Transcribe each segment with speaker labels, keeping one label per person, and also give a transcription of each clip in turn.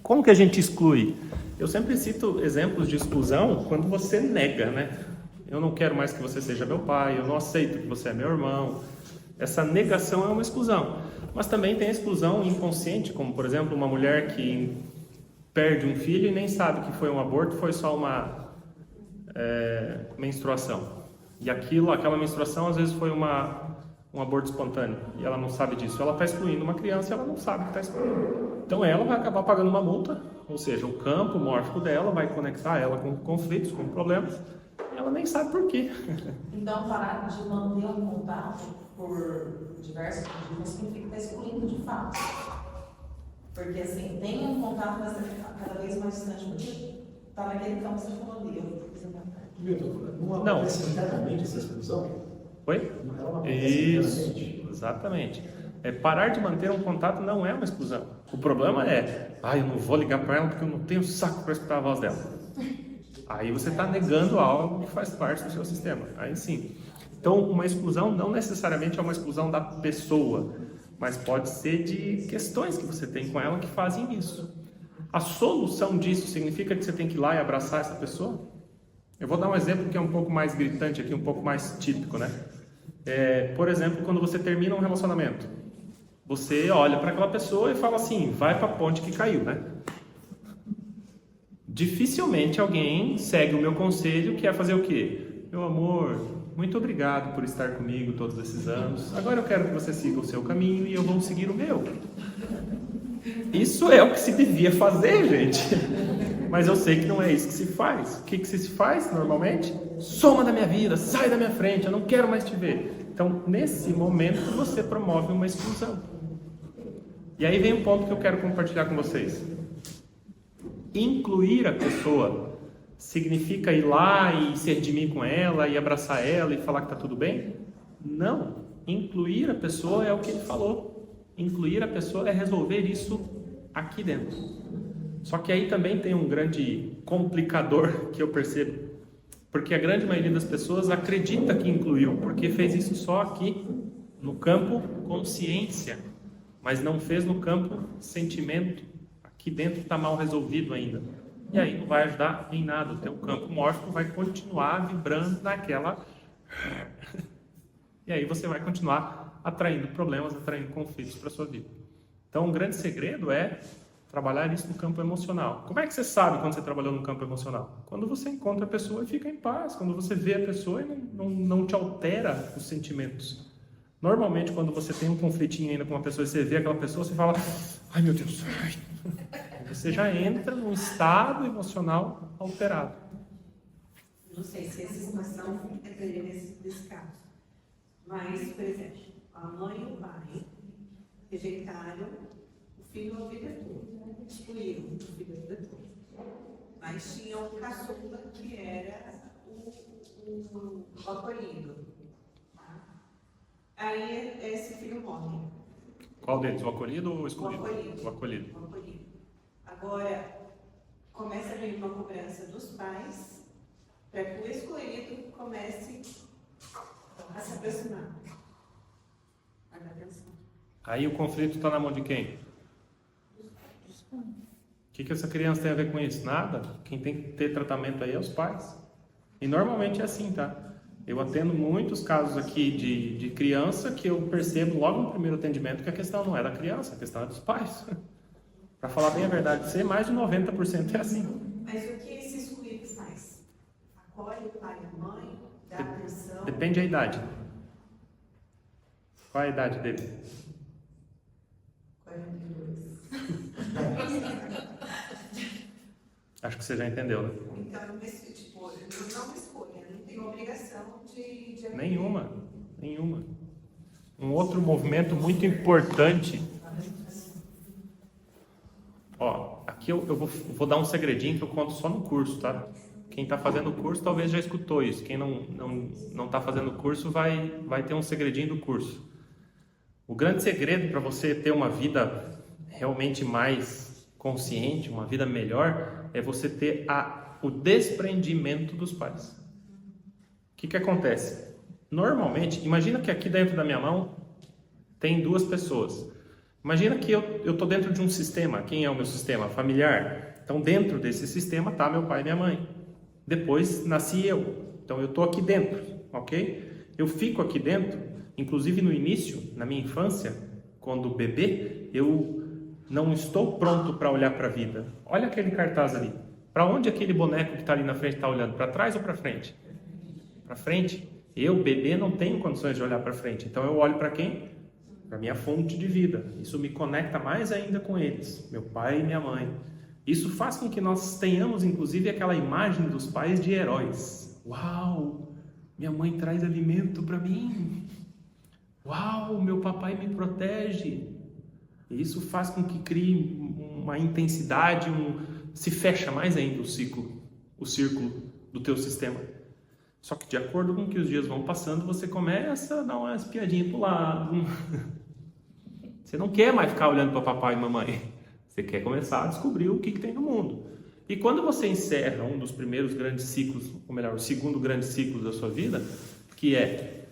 Speaker 1: Como que a gente exclui? Eu sempre cito exemplos de exclusão quando você nega, né? Eu não quero mais que você seja meu pai, eu não aceito que você é meu irmão. Essa negação é uma exclusão. Mas também tem a exclusão inconsciente, como por exemplo uma mulher que perde um filho e nem sabe que foi um aborto, foi só uma menstruação. E aquela menstruação às vezes foi um aborto espontâneo e ela não sabe disso. Ela está excluindo uma criança e ela não sabe que está excluindo. Então ela vai acabar pagando uma multa, ou seja, o campo mórfico dela vai conectar ela com conflitos, com problemas, e ela nem sabe por quê.
Speaker 2: Então, parar de manter um contato por diversos motivos significa estar excluindo de fato. Porque assim, tem um contato, mas cada vez mais distante, porque está naquele campo que você falou ali.
Speaker 3: Não acontece internamente essa exclusão?
Speaker 1: Oi? Isso, exatamente. Parar de manter um contato não é uma exclusão. O problema é, eu não vou ligar para ela porque eu não tenho saco para escutar a voz dela. Aí você está negando algo que faz parte do seu sistema. Aí sim. Então, uma exclusão não necessariamente é uma exclusão da pessoa, mas pode ser de questões que você tem com ela que fazem isso. A solução disso significa que você tem que ir lá e abraçar essa pessoa? Eu vou dar um exemplo que é um pouco mais gritante aqui, um pouco mais típico, né? Por exemplo, quando você termina um relacionamento, você olha para aquela pessoa e fala assim, vai para a ponte que caiu, né? Dificilmente alguém segue o meu conselho, que é fazer o quê? Meu amor, muito obrigado por estar comigo todos esses anos. Agora eu quero que você siga o seu caminho e eu vou seguir o meu. Isso é o que se devia fazer, gente. Mas eu sei que não é isso que se faz. O que se faz normalmente? Soma da minha vida, sai da minha frente, eu não quero mais te ver. Então, nesse momento, você promove uma exclusão. E aí vem um ponto que eu quero compartilhar com vocês. Incluir a pessoa significa ir lá e se redimir com ela, e abraçar ela e falar que está tudo bem? Não. Incluir a pessoa é o que ele falou. Incluir a pessoa é resolver isso aqui dentro. Só que aí também tem um grande complicador que eu percebo. Porque a grande maioria das pessoas acredita que incluiu, porque fez isso só aqui, no campo consciência, mas não fez no campo sentimento. Aqui dentro está mal resolvido ainda. E aí não vai ajudar em nada. O teu campo mórfico vai continuar vibrando naquela... E aí você vai continuar atraindo problemas, atraindo conflitos para a sua vida. Então, um grande segredo é trabalhar isso no campo emocional. Como é que você sabe quando você trabalhou no campo emocional? Quando você encontra a pessoa e fica em paz. Quando você vê a pessoa e não te altera os sentimentos. Normalmente, quando você tem um conflitinho ainda com uma pessoa e você vê aquela pessoa, você fala, ai meu Deus, você já entra num estado emocional alterado.
Speaker 4: Não sei se essa situação entraria nesse caso. Mas, por exemplo, a mãe e o pai rejeitaram o filho a vida toda. Excluíram o filho a vida toda. Mas tinha um caçula que era o acolhido. Aí esse filho morre.
Speaker 1: Qual deles? O acolhido ou o excluído?
Speaker 4: O acolhido.
Speaker 1: O acolhido.
Speaker 4: Agora, começa a vir uma cobrança dos pais para que o excluído comece a se aproximar. A dar atenção.
Speaker 1: Aí o conflito está na mão de quem? O que essa criança tem a ver com isso? Nada. Quem tem que ter tratamento aí é os pais. E normalmente é assim, tá? Eu atendo muitos casos aqui de criança que eu percebo logo no primeiro atendimento que a questão não é da criança, a questão é dos pais. Para falar bem a verdade, ser mais de 90% é assim.
Speaker 4: Mas o que esse excluído faz? Acolhe o pai e a mãe, dá atenção?
Speaker 1: Depende da idade. Qual é a idade dele?
Speaker 4: 42.
Speaker 1: Acho que você já entendeu, né?
Speaker 4: Então, tipo, não é uma escolha, não tem obrigação de...
Speaker 1: Nenhuma. Um outro movimento muito importante. Ó, aqui eu vou dar um segredinho que eu conto só no curso, tá? Quem está fazendo o curso talvez já escutou isso. Quem não está fazendo o curso vai ter um segredinho do curso. O grande segredo para você ter uma vida realmente mais consciente, uma vida melhor, é você ter o desprendimento dos pais. O que acontece? Normalmente, imagina que aqui dentro da minha mão tem duas pessoas. Imagina que eu estou dentro de um sistema. Quem é o meu sistema? Familiar. Então, dentro desse sistema está meu pai e minha mãe. Depois nasci eu. Então, eu estou aqui dentro, ok? Eu fico aqui dentro, inclusive no início, na minha infância, quando bebê, eu não estou pronto para olhar para a vida. Olha aquele cartaz ali. Para onde aquele boneco que está ali na frente está olhando? Para trás ou para frente? Para frente. Eu, bebê, não tenho condições de olhar para frente. Então, eu olho para quem? Para minha fonte de vida. Isso me conecta mais ainda com eles, meu pai e minha mãe. Isso faz com que nós tenhamos, inclusive, aquela imagem dos pais de heróis. Uau, minha mãe traz alimento para mim. Uau, meu papai me protege. E isso faz com que crie uma intensidade, se fecha mais ainda o círculo do teu sistema. Só que de acordo com que os dias vão passando, você começa a dar uma espiadinha pro lado. Você não quer mais ficar olhando para papai e mamãe. Você quer começar a descobrir o que tem no mundo. E quando você encerra um dos primeiros grandes ciclos, ou melhor, o segundo grande ciclo da sua vida, que é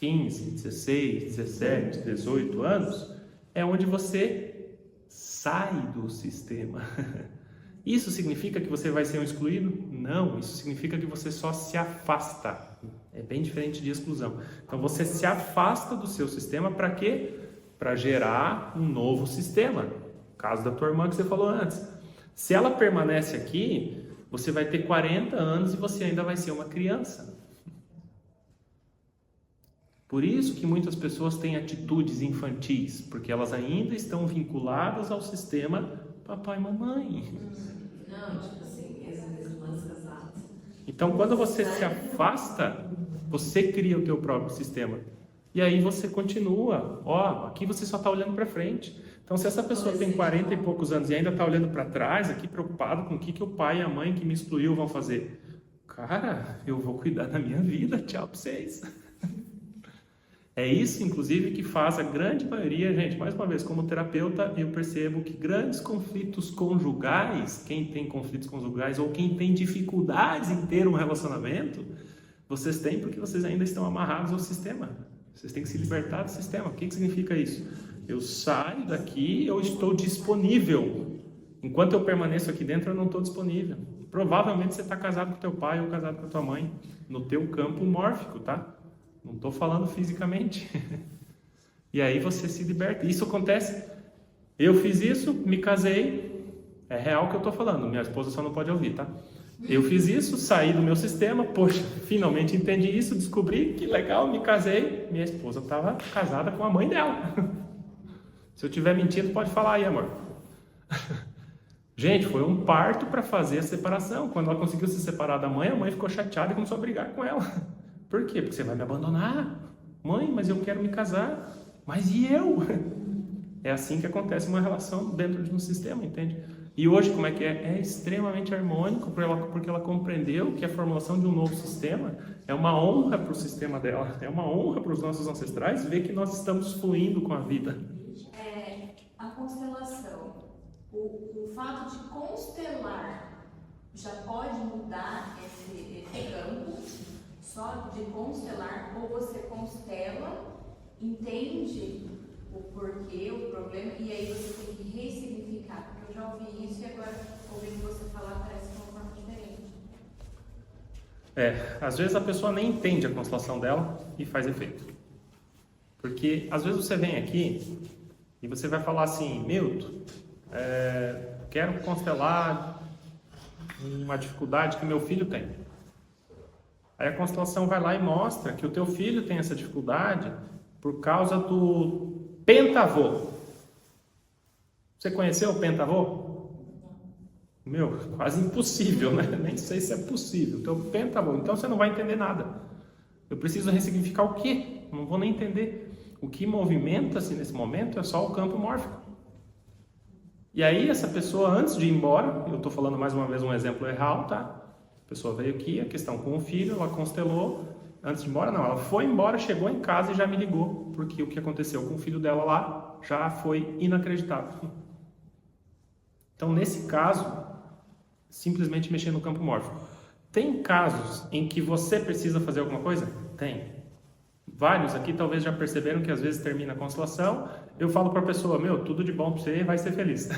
Speaker 1: 15, 16, 17, 18 anos, é onde você sai do sistema. Isso significa que você vai ser um excluído? Não, isso significa que você só se afasta. É bem diferente de exclusão. Então você se afasta do seu sistema para quê? Para gerar um novo sistema. O caso da tua irmã que você falou antes. Se ela permanece aqui, você vai ter 40 anos e você ainda vai ser uma criança. Por isso que muitas pessoas têm atitudes infantis, porque elas ainda estão vinculadas ao sistema papai e mamãe.
Speaker 2: Não, tipo assim, as irmãs casadas.
Speaker 1: Então, quando você se afasta, você cria o teu próprio sistema. E aí você continua. Ó, aqui você só está olhando para frente. Então, se essa pessoa tem 40 e poucos anos e ainda está olhando para trás, aqui preocupado com o que o pai e a mãe que me excluiu vão fazer. Cara, eu vou cuidar da minha vida. Tchau para vocês. É isso, inclusive, que faz a grande maioria, gente, mais uma vez, como terapeuta, eu percebo que grandes conflitos conjugais, quem tem conflitos conjugais ou quem tem dificuldades em ter um relacionamento, vocês têm porque vocês ainda estão amarrados ao sistema. Vocês têm que se libertar do sistema. O que significa isso? Eu saio daqui, eu estou disponível. Enquanto eu permaneço aqui dentro, eu não estou disponível. Provavelmente você está casado com teu pai ou casado com a tua mãe, no teu campo mórfico, tá? Não estou falando fisicamente. E aí você se liberta. Isso acontece. Eu fiz isso, me casei. É real o que eu estou falando. Minha esposa só não pode ouvir, tá? Eu fiz isso, saí do meu sistema. Poxa, finalmente entendi isso, descobri que legal, me casei. Minha esposa estava casada com a mãe dela. Se eu estiver mentindo, pode falar aí, amor. Gente, foi um parto para fazer a separação. Quando ela conseguiu se separar da mãe, a mãe ficou chateada e começou a brigar com ela. Por quê? Porque você vai me abandonar. Mãe, mas eu quero me casar. Mas e eu? É assim que acontece uma relação dentro de um sistema, entende? E hoje, como é que é? É extremamente harmônico, porque ela compreendeu que a formulação de um novo sistema é uma honra para o sistema dela, é uma honra para os nossos ancestrais ver que nós estamos fluindo com a vida.
Speaker 5: A constelação, o fato de constelar já pode mudar esse campo? Só de constelar, ou você constela, entende o porquê, o problema, e aí você tem que ressignificar, porque eu já ouvi isso e agora ouvindo você falar parece de uma forma diferente.
Speaker 1: Às vezes a pessoa nem entende a constelação dela e faz efeito. Porque às vezes você vem aqui e você vai falar assim, Milton, quero constelar uma dificuldade que meu filho tem. Aí a constelação vai lá e mostra que o teu filho tem essa dificuldade por causa do pentavô. Você conheceu o pentavô? Meu, quase impossível, né? Nem sei se é possível. O teu pentavô. Então você não vai entender nada. Eu preciso ressignificar o quê? Não vou nem entender. O que movimenta-se nesse momento é só o campo mórfico. E aí essa pessoa, antes de ir embora, eu estou falando mais uma vez um exemplo real, tá? A pessoa veio aqui, a questão com o filho, ela constelou, antes de ir embora, não, ela foi embora, chegou em casa e já me ligou, porque o que aconteceu com o filho dela lá já foi inacreditável. Então, nesse caso, simplesmente mexer no campo mórfico. Tem casos em que você precisa fazer alguma coisa? Tem. Vários aqui talvez já perceberam que às vezes termina a constelação, eu falo para a pessoa, meu, tudo de bom para você, vai ser feliz.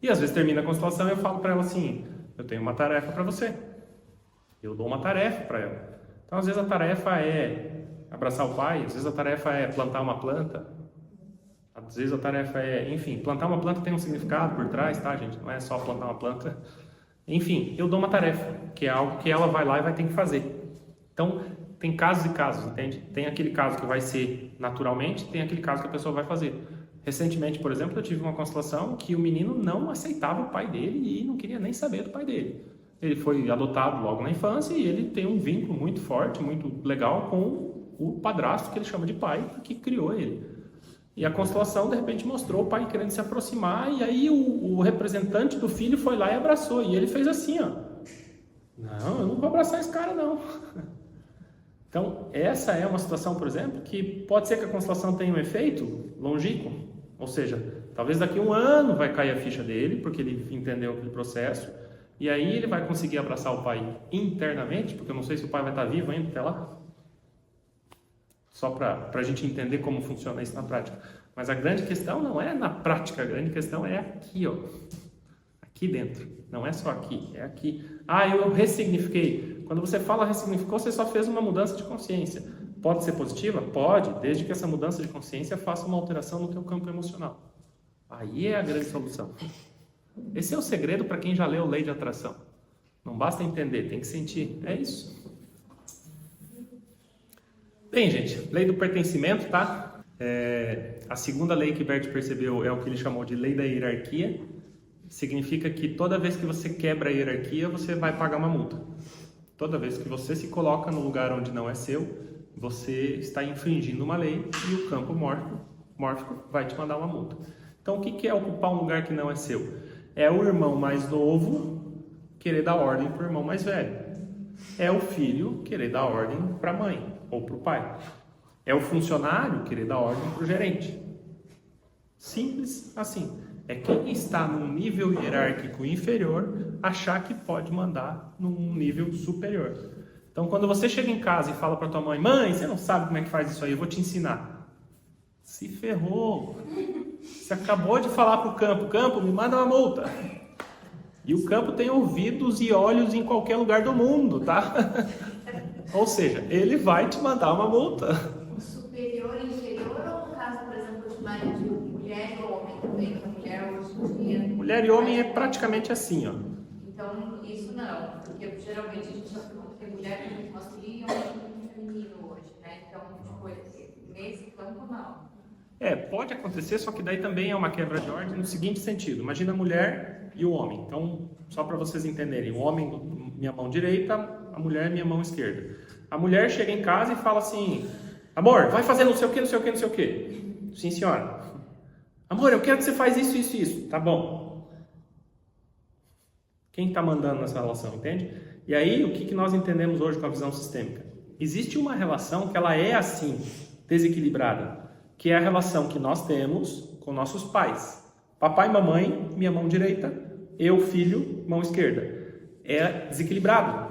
Speaker 1: E às vezes termina a constelação e eu falo para ela assim, eu tenho uma tarefa para você. Eu dou uma tarefa para ela. Então às vezes a tarefa é abraçar o pai, às vezes a tarefa é plantar uma planta, às vezes a tarefa é, enfim, plantar uma planta tem um significado por trás, tá, gente? Não é só plantar uma planta. Enfim, eu dou uma tarefa, que é algo que ela vai lá e vai ter que fazer. Então, tem casos e casos, entende? Tem aquele caso que vai ser naturalmente, tem aquele caso que a pessoa vai fazer. Recentemente, por exemplo, eu tive uma constelação que o menino não aceitava o pai dele e não queria nem saber do pai dele. Ele foi adotado logo na infância e ele tem um vínculo muito forte, muito legal com o padrasto que ele chama de pai, que criou ele. E a constelação, de repente, mostrou o pai querendo se aproximar e aí o representante do filho foi lá e abraçou. E ele fez assim, ó. Não, eu não vou abraçar esse cara, não. Então, essa é uma situação, por exemplo, que pode ser que a constelação tenha um efeito longínquo. Ou seja, talvez daqui a 1 ano vai cair a ficha dele, porque ele entendeu aquele processo. E aí ele vai conseguir abraçar o pai internamente, porque eu não sei se o pai vai estar vivo ainda até lá. Só para a gente entender como funciona isso na prática. Mas a grande questão não é na prática, a grande questão é aqui, ó. Aqui dentro. Não é só aqui, é aqui. Ah, eu ressignifiquei. Quando você fala ressignificou, você só fez uma mudança de consciência. Pode ser positiva? Pode, desde que essa mudança de consciência faça uma alteração no teu campo emocional. Aí é a grande solução. Esse é o segredo para quem já leu Lei de Atração. Não basta entender, tem que sentir. É isso. Bem, gente, lei do pertencimento, tá? A segunda lei que Bert percebeu é o que ele chamou de lei da hierarquia. Significa que toda vez que você quebra a hierarquia, você vai pagar uma multa. Toda vez que você se coloca no lugar onde não é seu, você está infringindo uma lei e o campo mórfico vai te mandar uma multa. Então, o que é ocupar um lugar que não é seu? É o irmão mais novo querer dar ordem para o irmão mais velho. É o filho querer dar ordem para a mãe ou para o pai. É o funcionário querer dar ordem para o gerente. Simples assim. É quem está num nível hierárquico inferior achar que pode mandar num nível superior. Então, quando você chega em casa e fala para tua mãe, mãe, você não sabe como é que faz isso aí, eu vou te ensinar. Se ferrou. Você acabou de falar para o campo, me manda uma multa. E o campo tem ouvidos e olhos em qualquer lugar do mundo, tá? Ou seja, ele vai te mandar uma multa.
Speaker 5: Superior e inferior, ou no caso, por exemplo, de marido, mulher e homem também, que a mulher hoje em dia...
Speaker 1: Mulher e homem é praticamente assim, ó.
Speaker 5: Então, isso não, porque geralmente a gente só tem mulher que é muito masculino e homem que é muito feminino hoje, né? Então, tipo, nesse campo, não.
Speaker 1: Pode acontecer, só que daí também é uma quebra de ordem no seguinte sentido. Imagina a mulher e o homem. Então, só para vocês entenderem, o homem, minha mão direita, a mulher, minha mão esquerda. A mulher chega em casa e fala assim, amor, vai fazer não sei o que, não sei o que, não sei o que. Sim, senhora. Amor, eu quero que você faça isso, isso, isso. Tá bom. Quem está mandando nessa relação, entende? E aí, o que nós entendemos hoje com a visão sistêmica? Existe uma relação que ela é assim, desequilibrada, que é a relação que nós temos com nossos pais. Papai e mamãe, minha mão direita, eu, filho, mão esquerda. É desequilibrado.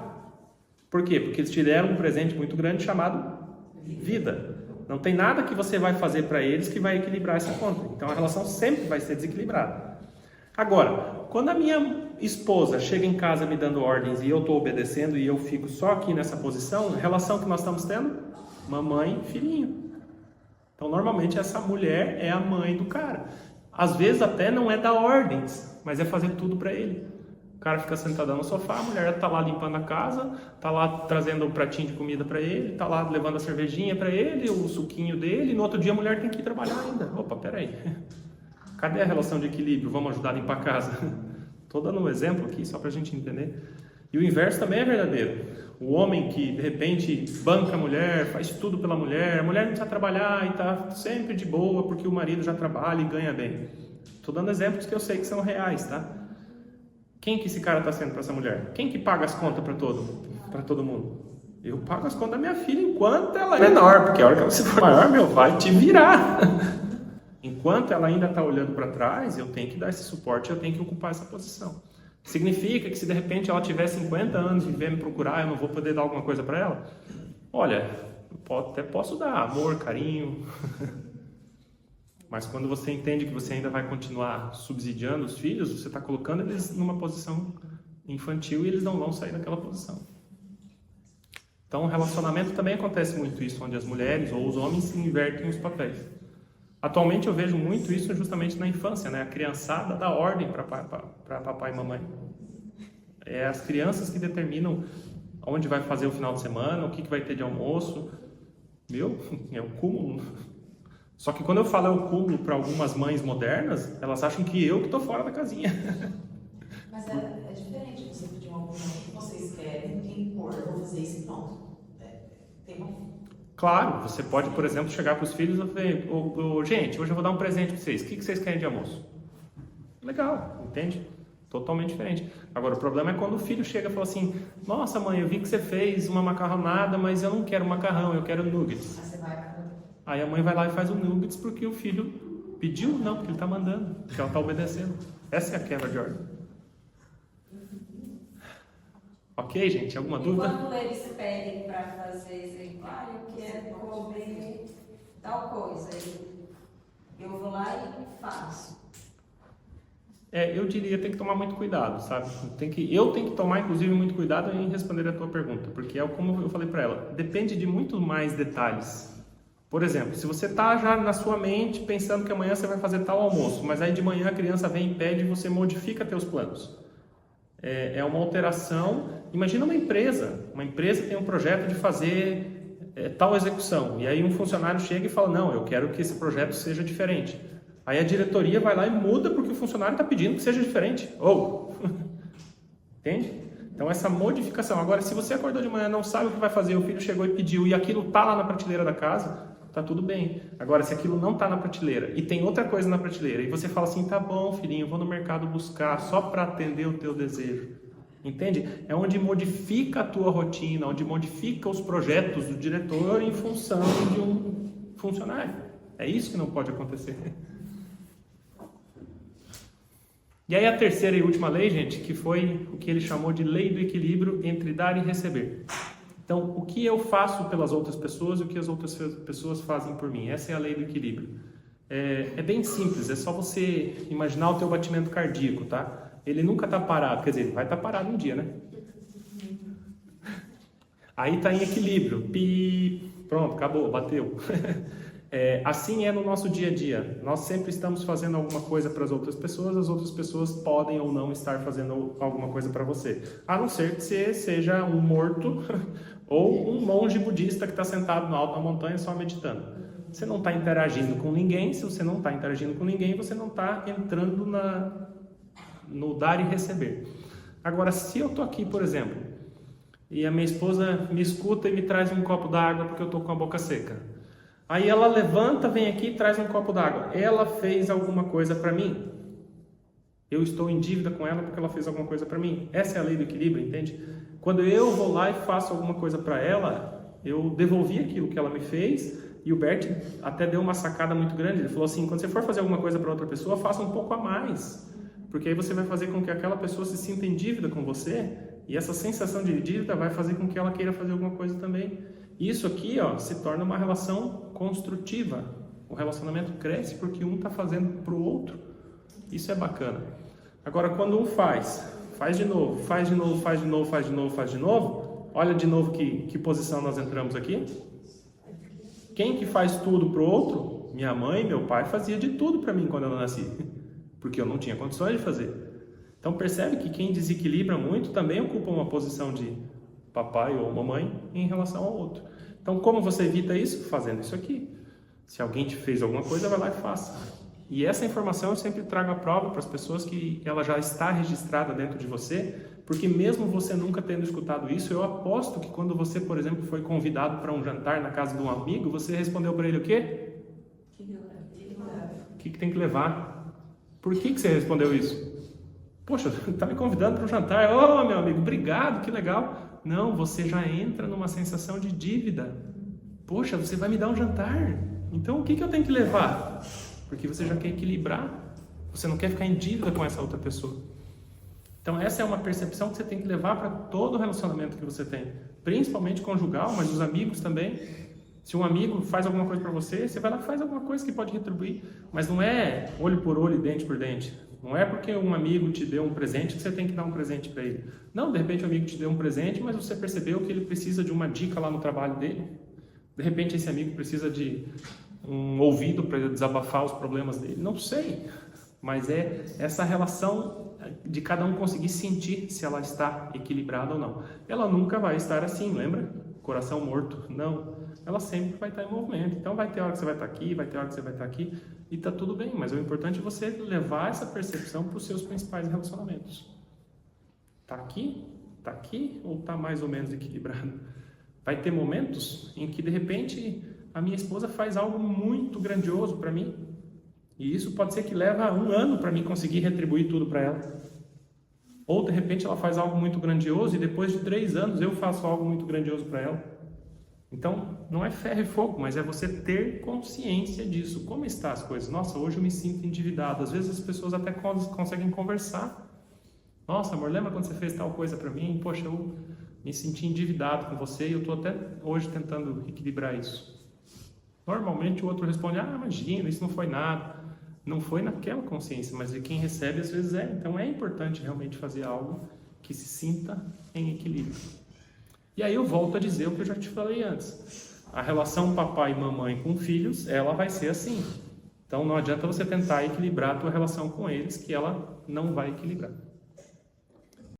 Speaker 1: Por quê? Porque eles te deram um presente muito grande chamado vida. Não tem nada que você vai fazer para eles que vai equilibrar essa conta. Então a relação sempre vai ser desequilibrada. Agora, quando a minha esposa chega em casa me dando ordens e eu estou obedecendo e eu fico só aqui nessa posição, a relação que nós estamos tendo? Mamãe e filhinho. Então normalmente essa mulher é a mãe do cara. Às vezes até não é dar ordens, mas é fazer tudo para ele. O cara fica sentado no sofá, a mulher está lá limpando a casa, está lá trazendo um pratinho de comida para ele, está lá levando a cervejinha para ele, o suquinho dele, e no outro dia a mulher tem que ir trabalhar ainda. Opa, peraí. Cadê a relação de equilíbrio? Vamos ajudar a limpar a casa. Estou dando um exemplo aqui só para a gente entender. E o inverso também é verdadeiro. O homem que de repente banca a mulher, faz tudo pela mulher, a mulher não precisa trabalhar e está sempre de boa porque o marido já trabalha e ganha bem. Estou dando exemplos que eu sei que são reais, tá? Quem que esse cara está sendo para essa mulher? Quem que paga as contas para todo mundo? Eu pago as contas da minha filha enquanto ela é menor, porque a hora que você for maior, vai te virar. Enquanto ela ainda está olhando para trás, eu tenho que dar esse suporte, eu tenho que ocupar essa posição. Significa que se de repente ela tiver 50 anos e vier me procurar, eu não vou poder dar alguma coisa para ela? Olha, até posso dar amor, carinho. Mas quando você entende que você ainda vai continuar subsidiando os filhos, você está colocando eles numa posição infantil e eles não vão sair daquela posição. Então, o relacionamento também acontece muito isso, onde as mulheres ou os homens se invertem os papéis. Atualmente eu vejo muito isso justamente na infância, né? A criançada dá ordem para papai e mamãe. É as crianças que determinam onde vai fazer o final de semana, o que vai ter de almoço. É o cúmulo. Só que quando eu falo é o cúmulo para algumas mães modernas, elas acham que eu que estou fora da casinha.
Speaker 2: Mas é diferente você pedir uma opinião que vocês querem, que impor, eu vou fazer isso e pronto. Tem uma...
Speaker 1: Claro, você pode, por exemplo, chegar para os filhos e falar, gente, hoje eu vou dar um presente para vocês, o que vocês querem de almoço? Legal, entende? Totalmente diferente. Agora, o problema é quando o filho chega e fala assim, nossa mãe, eu vi que você fez uma macarronada, mas eu não quero macarrão, eu quero nuggets. Aí a mãe vai lá e faz o nuggets porque o filho pediu? Não, porque ele está mandando, porque ela está obedecendo. Essa é a quebra de ordem. Ok, gente? Alguma dúvida?
Speaker 5: Quando eles pedem para fazer exemplar, eu quero comer tal coisa, eu vou lá e faço.
Speaker 1: Eu diria, tem que tomar muito cuidado, sabe? Eu tenho que tomar, inclusive, muito cuidado em responder a tua pergunta, porque como eu falei para ela, depende de muito mais detalhes. Por exemplo, se você está já na sua mente pensando que amanhã você vai fazer tal almoço, mas aí de manhã a criança vem e pede e você modifica teus planos. É uma alteração. Imagina uma empresa tem um projeto de fazer tal execução, e aí um funcionário chega e fala, não, eu quero que esse projeto seja diferente. Aí a diretoria vai lá e muda porque o funcionário está pedindo que seja diferente. Entende? Então essa modificação. Agora, se você acordou de manhã, não sabe o que vai fazer, o filho chegou e pediu, e aquilo está lá na prateleira da casa, tá tudo bem. Agora, se aquilo não está na prateleira e tem outra coisa na prateleira, e você fala assim, tá bom, filhinho, eu vou no mercado buscar só para atender o teu desejo. Entende? É onde modifica a tua rotina, onde modifica os projetos do diretor em função de um funcionário. É isso que não pode acontecer. E aí a terceira e última lei, gente, que foi o que ele chamou de lei do equilíbrio entre dar e receber. Então, o que eu faço pelas outras pessoas e o que as outras pessoas fazem por mim. Essa é a lei do equilíbrio. É bem simples, é só você imaginar o teu batimento cardíaco, tá? Ele nunca está parado, quer dizer, ele vai estar parado um dia, né? Aí está em equilíbrio. Pronto, acabou, bateu. Assim é no nosso dia a dia. Nós sempre estamos fazendo alguma coisa para as outras pessoas podem ou não estar fazendo alguma coisa para você. A não ser que você seja um morto ou um monge budista que está sentado no alto da montanha só meditando. Você não está interagindo com ninguém. Se você não está interagindo com ninguém, você não está entrando no dar e receber. Agora, se eu estou aqui, por exemplo, e a minha esposa me escuta e me traz um copo d'água porque eu estou com a boca seca. Aí ela levanta, vem aqui e traz um copo d'água. Ela fez alguma coisa para mim. Eu estou em dívida com ela porque ela fez alguma coisa para mim. Essa é a lei do equilíbrio, entende? Quando eu vou lá e faço alguma coisa para ela, eu devolvi aquilo que ela me fez. E o Bert até deu uma sacada muito grande. Ele falou assim, quando você for fazer alguma coisa para outra pessoa, faça um pouco a mais. Porque aí você vai fazer com que aquela pessoa se sinta em dívida com você. E essa sensação de dívida vai fazer com que ela queira fazer alguma coisa também. Isso aqui, se torna uma relação construtiva. O relacionamento cresce porque um está fazendo para o outro. Isso é bacana. Agora, quando um faz de novo, faz de novo, faz de novo, faz de novo, faz de novo, olha de novo que posição nós entramos aqui. Quem que faz tudo para o outro? Minha mãe e meu pai faziam de tudo para mim quando eu nasci. Porque eu não tinha condições de fazer. Então percebe que quem desequilibra muito também ocupa uma posição de papai ou mamãe em relação ao outro. Então como você evita isso? Fazendo isso aqui. Se alguém te fez alguma coisa, vai lá e faça. E essa informação eu sempre trago à prova para as pessoas que ela já está registrada dentro de você, porque mesmo você nunca tendo escutado isso, eu aposto que quando você, por exemplo, foi convidado para um jantar na casa de um amigo, você respondeu para ele o quê? O que tem que levar? Por que você respondeu isso? Poxa, está me convidando para um jantar. Oh, meu amigo, obrigado, que legal. Não, você já entra numa sensação de dívida. Poxa, você vai me dar um jantar. Então, o que eu tenho que levar? Porque você já quer equilibrar. Você não quer ficar em dívida com essa outra pessoa. Então, essa é uma percepção que você tem que levar para todo o relacionamento que você tem. Principalmente conjugal, mas os amigos também. Se um amigo faz alguma coisa para você, você vai lá e faz alguma coisa que pode retribuir. Mas não é olho por olho e dente por dente. Não é porque um amigo te deu um presente que você tem que dar um presente para ele. Não, de repente o amigo te deu um presente, mas você percebeu que ele precisa de uma dica lá no trabalho dele. De repente esse amigo precisa de um ouvido para desabafar os problemas dele. Não sei. Mas é essa relação de cada um conseguir sentir se ela está equilibrada ou não. Ela nunca vai estar assim, lembra? Coração morto. Não. Ela sempre vai estar em movimento. Então vai ter hora que você vai estar aqui, vai ter hora que você vai estar aqui, e está tudo bem. Mas o importante é você levar essa percepção para os seus principais relacionamentos. Está aqui ou está mais ou menos equilibrado? Vai ter momentos em que de repente a minha esposa faz algo muito grandioso para mim, e isso pode ser que leva 1 ano para mim conseguir retribuir tudo para ela. Ou de repente ela faz algo muito grandioso e depois de 3 anos eu faço algo muito grandioso para ela. Então, não é ferro e fogo, mas é você ter consciência disso. Como estão as coisas? Nossa, hoje eu me sinto endividado. Às vezes as pessoas até conseguem conversar. Nossa, amor, lembra quando você fez tal coisa para mim? Poxa, eu me senti endividado com você e eu estou até hoje tentando equilibrar isso. Normalmente o outro responde, imagina, isso não foi nada. Não foi naquela consciência, mas de quem recebe às vezes é. Então é importante realmente fazer algo que se sinta em equilíbrio. E aí eu volto a dizer o que eu já te falei antes. A relação papai e mamãe com filhos, ela vai ser assim. Então não adianta você tentar equilibrar a tua relação com eles, que ela não vai equilibrar.